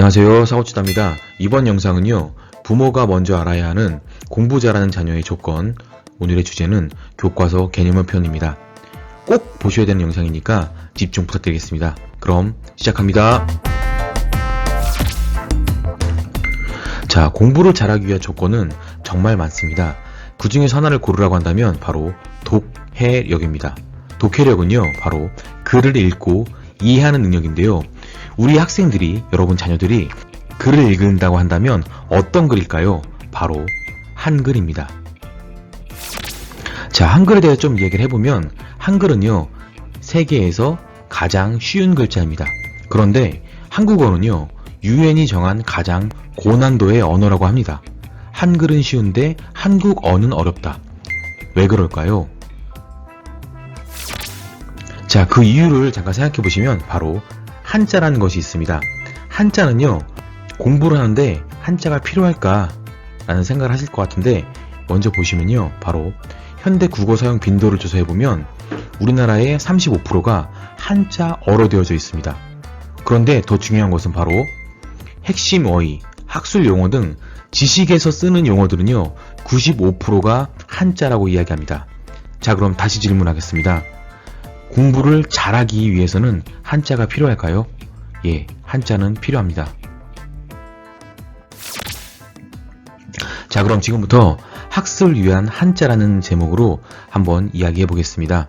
안녕하세요, 사고치다입니다. 이번 영상은요, 부모가 먼저 알아야 하는 공부 잘하는 자녀의 조건. 오늘의 주제는 교과서 개념의 표현입니다. 꼭 보셔야 되는 영상이니까 집중 부탁드리겠습니다. 그럼 시작합니다. 자, 공부를 잘하기 위한 조건은 정말 많습니다. 그 중에서 하나를 고르라고 한다면 바로 독해력입니다. 독해력은요, 바로 글을 읽고 이해하는 능력인데요. 우리 학생들이, 여러분 자녀들이 글을 읽는다고 한다면 어떤 글일까요? 바로 한글입니다. 자, 한글에 대해 좀 얘기를 해보면 한글은요, 세계에서 가장 쉬운 글자입니다. 그런데 한국어는요, 유엔이 정한 가장 고난도의 언어라고 합니다. 한글은 쉬운데 한국어는 어렵다. 왜 그럴까요? 자, 그 이유를 잠깐 생각해 보시면 바로 한자라는 것이 있습니다. 한자는요, 공부를 하는데 한자가 필요할까? 라는 생각을 하실 것 같은데, 먼저 보시면요, 바로 현대 국어 사용 빈도를 조사해보면 우리나라의 35%가 한자어로 되어져 있습니다. 그런데 더 중요한 것은 바로 핵심 어휘, 학술 용어 등 지식에서 쓰는 용어들은요, 95%가 한자라고 이야기합니다. 자, 그럼 다시 질문하겠습니다. 공부를 잘하기 위해서는 한자가 필요할까요? 예, 한자는 필요합니다. 자, 그럼 지금부터 학습을 위한 한자라는 제목으로 한번 이야기해 보겠습니다.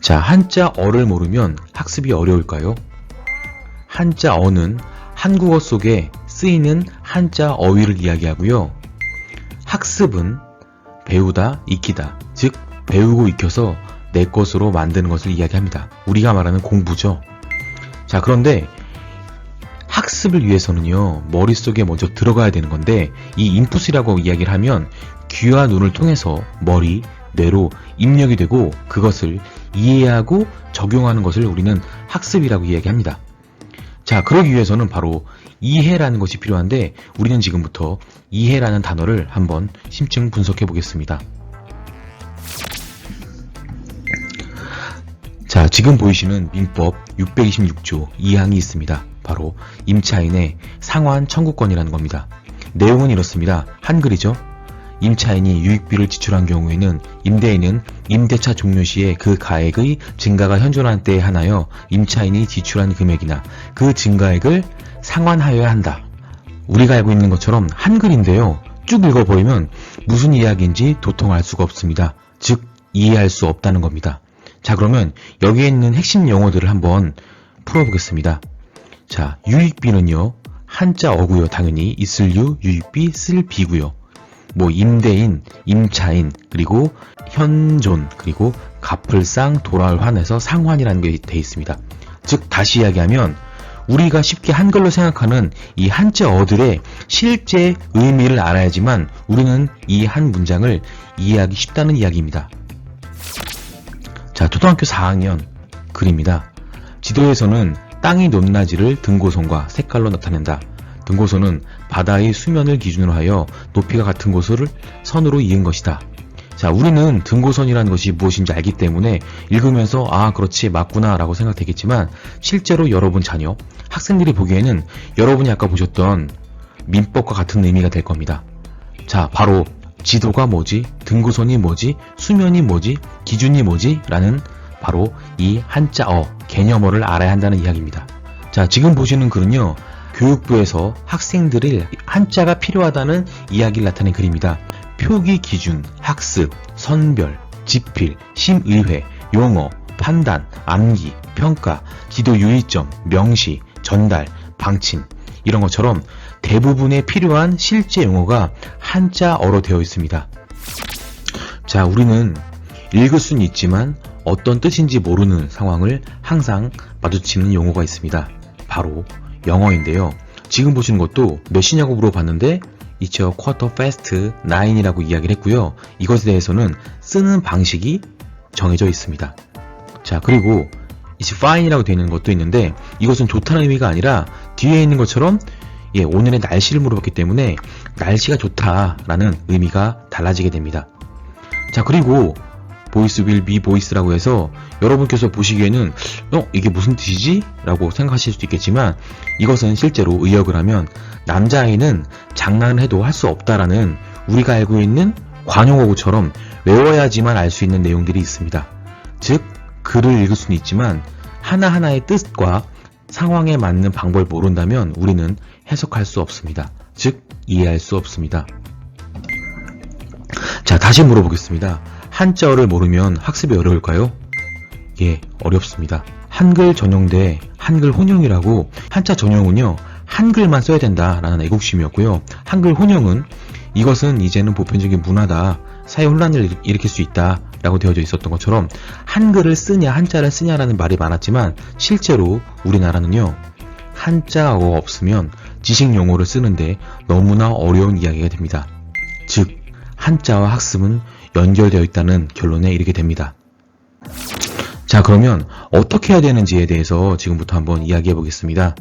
자, 한자어를 모르면 학습이 어려울까요? 한자어는 한국어 속에 쓰이는 한자 어휘를 이야기하고요. 학습은 배우다, 익히다, 즉 배우고 익혀서 내 것으로 만드는 것을 이야기합니다. 우리가 말하는 공부죠. 자, 그런데 학습을 위해서는요, 머릿속에 먼저 들어가야 되는 건데, 이 인풋이라고 이야기를 하면 귀와 눈을 통해서 머리, 뇌로 입력이 되고 그것을 이해하고 적용하는 것을 우리는 학습이라고 이야기합니다. 자, 그러기 위해서는 바로 이해라는 것이 필요한데, 우리는 지금부터 이해라는 단어를 한번 심층 분석해 보겠습니다. 자, 지금 보이시는 민법 626조 2항이 있습니다. 바로 임차인의 상환 청구권이라는 겁니다. 내용은 이렇습니다. 한글이죠. 임차인이 유익비를 지출한 경우에는 임대인은 임대차 종료 시에 그 가액의 증가가 현존한 때에 한하여 임차인이 지출한 금액이나 그 증가액을 상환하여야 한다. 우리가 알고 있는 것처럼 한글인데요, 쭉 읽어버리면 무슨 이야기인지 도통 알 수가 없습니다. 즉 이해할 수 없다는 겁니다. 자, 그러면 여기에 있는 핵심 용어들을 한번 풀어보겠습니다. 자, 유익비는요, 한자어고요. 당연히 있을 유, 유익비, 쓸 비고요. 뭐 임대인, 임차인, 그리고 현존, 그리고 갚을 상, 돌아올 환에서 상환이라는 게 돼 있습니다. 즉 다시 이야기하면 우리가 쉽게 한글로 생각하는 이 한자어들의 실제 의미를 알아야지만 우리는 이 한 문장을 이해하기 쉽다는 이야기입니다. 자, 초등학교 4학년 글입니다. 지도에서는 땅이 높낮이를 등고선과 색깔로 나타낸다. 등고선은 바다의 수면을 기준으로 하여 높이가 같은 곳을 선으로 이은 것이다. 자, 우리는 등고선이라는 것이 무엇인지 알기 때문에 읽으면서 아, 그렇지, 맞구나 라고 생각되겠지만, 실제로 여러분 자녀, 학생들이 보기에는 여러분이 아까 보셨던 민법과 같은 의미가 될 겁니다. 자, 바로 지도가 뭐지? 등고선이 뭐지? 수면이 뭐지? 기준이 뭐지? 라는 바로 이 한자어, 개념어를 알아야 한다는 이야기입니다. 자, 지금 보시는 글은요, 교육부에서 학생들이 한자가 필요하다는 이야기를 나타낸 글입니다. 표기 기준, 학습, 선별, 지필, 심의회, 용어, 판단, 암기, 평가, 지도 유의점, 명시, 전달, 방침, 이런 것처럼 대부분의 필요한 실제 용어가 한자어로 되어 있습니다. 자, 우리는 읽을 수는 있지만 어떤 뜻인지 모르는 상황을 항상 마주치는 용어가 있습니다. 바로 영어인데요. 지금 보시는 것도 몇 시냐고 물어봤는데 있죠. quarter past 9이라고 이야기를 했고요. 이것에 대해서는 쓰는 방식이 정해져 있습니다. 자, 그리고 it's fine이라고 되어 있는 것도 있는데, 이것은 좋다는 의미가 아니라 뒤에 있는 것처럼 오늘의 날씨를 물어봤기 때문에 날씨가 좋다라는 의미가 달라지게 됩니다. 자, 그리고 voice will be voice라고 해서 여러분께서 보시기에는 이게 무슨 뜻이지? 라고 생각하실 수도 있겠지만 이것은 실제로 의역을 하면 남자아이는 장난을 해도 할 수 없다라는 우리가 알고 있는 관용어구처럼 외워야지만 알 수 있는 내용들이 있습니다. 즉 글을 읽을 수는 있지만 하나하나의 뜻과 상황에 맞는 방법을 모른다면 우리는 해석할 수 없습니다. 즉 이해할 수 없습니다. 자, 다시 물어보겠습니다. 한자어를 모르면 학습이 어려울까요? 예, 어렵습니다. 한글 전용대 한글 혼용이라고 한자 전용은요 한글만 써야 된다라는 애국심이었고요. 한글 혼용은 이것은 이제는 보편적인 문화다, 사회 혼란을 일으킬 수 있다 라고 되어져 있었던 것처럼 한글을 쓰냐 한자를 쓰냐라는 말이 많았지만 실제로 우리나라는요 한자어가 없으면 지식 용어를 쓰는데 너무나 어려운 이야기가 됩니다. 즉 한자와 학습은 연결되어 있다는 결론에 이르게 됩니다. 자, 그러면 어떻게 해야 되는지에 대해서 지금부터 한번 이야기해 보겠습니다.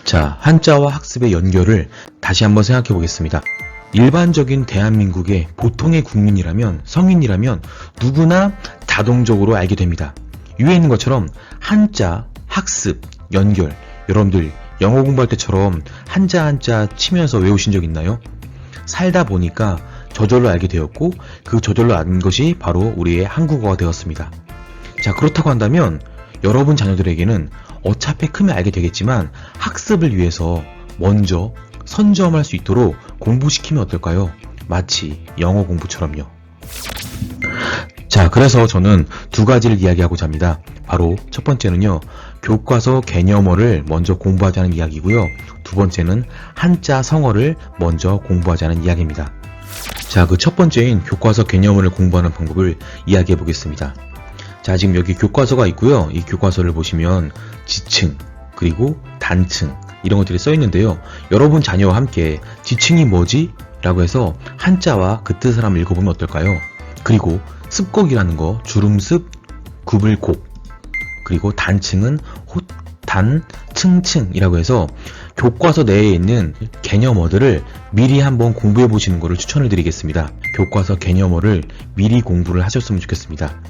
자, 한자와 학습의 연결을 다시 한번 생각해 보겠습니다. 일반적인 대한민국의 보통의 국민이라면, 성인이라면 누구나 자동적으로 알게 됩니다. 위에 있는 것처럼 한자, 학습, 연결, 여러분들 영어 공부할 때처럼 한자 치면서 외우신 적 있나요? 살다 보니까 저절로 알게 되었고 그 저절로 아는 것이 바로 우리의 한국어가 되었습니다. 자, 그렇다고 한다면 여러분 자녀들에게는 어차피 크면 알게 되겠지만 학습을 위해서 먼저 선점할 수 있도록 공부시키면 어떨까요? 마치 영어 공부처럼요. 자, 그래서 저는 두 가지를 이야기하고자 합니다. 바로 첫 번째는요, 교과서 개념어를 먼저 공부하자는 이야기고요. 두 번째는 한자 성어를 먼저 공부하자는 이야기입니다. 자, 그 첫 번째인 교과서 개념어를 공부하는 방법을 이야기해 보겠습니다. 자, 지금 여기 교과서가 있고요. 이 교과서를 보시면 지층, 그리고 단층 이런 것들이 써 있는데요. 여러분 자녀와 함께 지층이 뭐지? 라고 해서 한자와 그 뜻을 한번 읽어보면 어떨까요? 그리고 습곡이라는 거, 주름습, 굽을곡, 그리고 단층은 호, 단, 층층이라고 해서 교과서 내에 있는 개념어들을 미리 한번 공부해 보시는 것을 추천을 드리겠습니다. 교과서 개념어를 미리 공부를 하셨으면 좋겠습니다.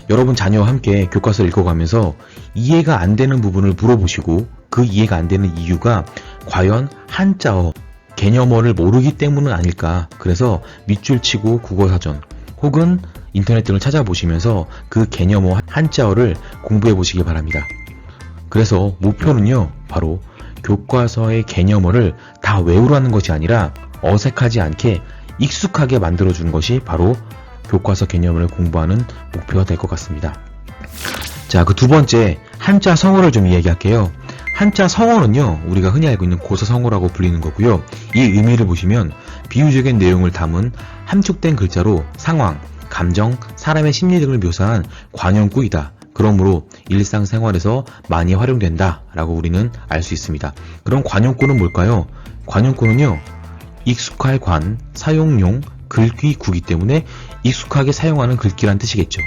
여러분 자녀와 함께 교과서를 읽어가면서 이해가 안 되는 부분을 물어보시고 그 이해가 안 되는 이유가 과연 한자어, 개념어를 모르기 때문은 아닐까. 그래서 밑줄 치고 국어사전 혹은 인터넷 등을 찾아보시면서 그 개념어 한자어를 공부해 보시기 바랍니다. 그래서 목표는요, 바로 교과서의 개념어를 다 외우라는 것이 아니라 어색하지 않게 익숙하게 만들어주는 것이 바로 교과서 개념을 공부하는 목표가 될 것 같습니다. 자, 그 두 번째 한자 성어를 좀 이야기할게요. 한자 성어는요, 우리가 흔히 알고 있는 고사성어라고 불리는 거고요. 이 의미를 보시면 비유적인 내용을 담은 함축된 글자로 상황, 감정, 사람의 심리 등을 묘사한 관용구이다. 그러므로 일상생활에서 많이 활용된다 라고 우리는 알 수 있습니다. 그럼 관용구는 뭘까요? 관용구는요, 익숙할 관, 사용용, 글귀 구기 때문에 익숙하게 사용하는 글귀란 뜻이겠죠.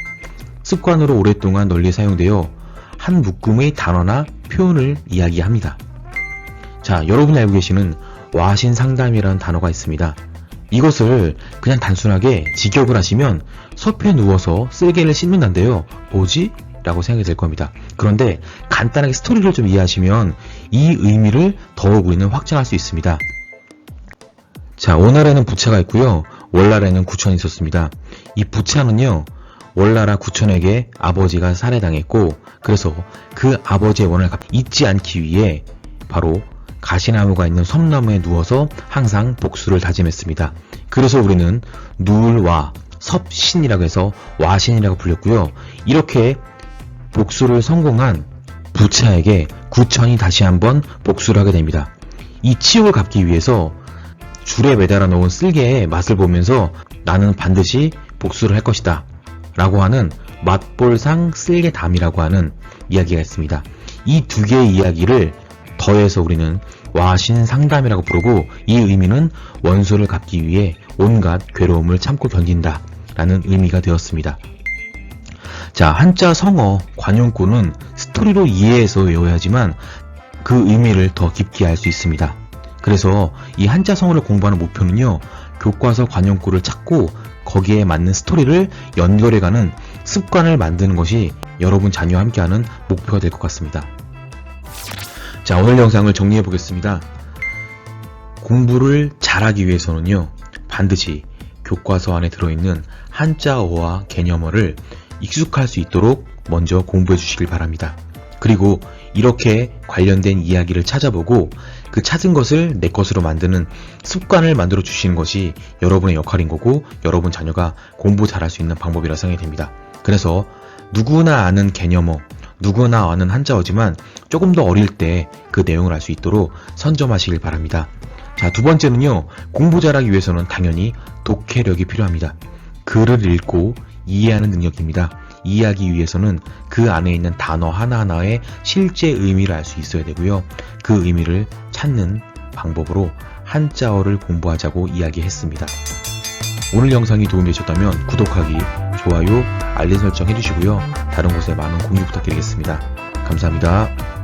습관으로 오랫동안 널리 사용되어 한 묶음의 단어나 표현을 이야기합니다. 자, 여러분이 알고 계시는 와신상담이라는 단어가 있습니다. 이것을 그냥 단순하게 직역을 하시면 섭에 누워서 쓸개를 씹는다는데요. 뭐지? 라고 생각이 될 겁니다. 그런데 간단하게 스토리를 좀 이해하시면 이 의미를 더욱 우리는 확장할 수 있습니다. 자, 오나라에는 부차가 있고요. 월나라에는 구천이 있었습니다. 이 부차는요, 월나라 구천에게 아버지가 살해당했고, 그래서 그 아버지의 원한을 잊지 않기 위해 바로 가시나무가 있는 섬나무에 누워서 항상 복수를 다짐했습니다. 그래서 우리는 누울와 섭신이라고 해서 와신이라고 불렸고요. 이렇게 복수를 성공한 부차에게 구천이 다시 한번 복수를 하게 됩니다. 이 치욕을 갚기 위해서 줄에 매달아 놓은 쓸개의 맛을 보면서 나는 반드시 복수를 할 것이다 라고 하는 맛볼상 쓸개담이라고 하는 이야기가 있습니다. 이 두 개의 이야기를 더해서 우리는 와신상담이라고 부르고, 이 의미는 원수를 갚기 위해 온갖 괴로움을 참고 견딘다 라는 의미가 되었습니다. 자, 한자 성어 관용구는 스토리로 이해해서 외워야지만 그 의미를 더 깊게 알 수 있습니다. 그래서 이 한자 성어를 공부하는 목표는요, 교과서 관용구를 찾고 거기에 맞는 스토리를 연결해가는 습관을 만드는 것이 여러분 자녀와 함께하는 목표가 될 것 같습니다. 자, 오늘 영상을 정리해 보겠습니다. 공부를 잘하기 위해서는요, 반드시 교과서 안에 들어있는 한자어와 개념어를 익숙할 수 있도록 먼저 공부해 주시길 바랍니다. 그리고 이렇게 관련된 이야기를 찾아보고 그 찾은 것을 내 것으로 만드는 습관을 만들어 주시는 것이 여러분의 역할인 거고, 여러분 자녀가 공부 잘할 수 있는 방법이라 생각이 됩니다. 그래서 누구나 아는 개념어, 누구나 아는 한자어지만 조금 더 어릴 때 그 내용을 알 수 있도록 선점하시길 바랍니다. 자, 두 번째는요, 공부 잘하기 위해서는 당연히 독해력이 필요합니다. 글을 읽고 이해하는 능력입니다. 이해하기 위해서는 그 안에 있는 단어 하나하나의 실제 의미를 알 수 있어야 되고요. 그 의미를 찾는 방법으로 한자어를 공부하자고 이야기했습니다. 오늘 영상이 도움이 되셨다면 구독하기, 좋아요, 알림 설정 해주시고요. 다른 곳에 많은 공유 부탁드리겠습니다. 감사합니다.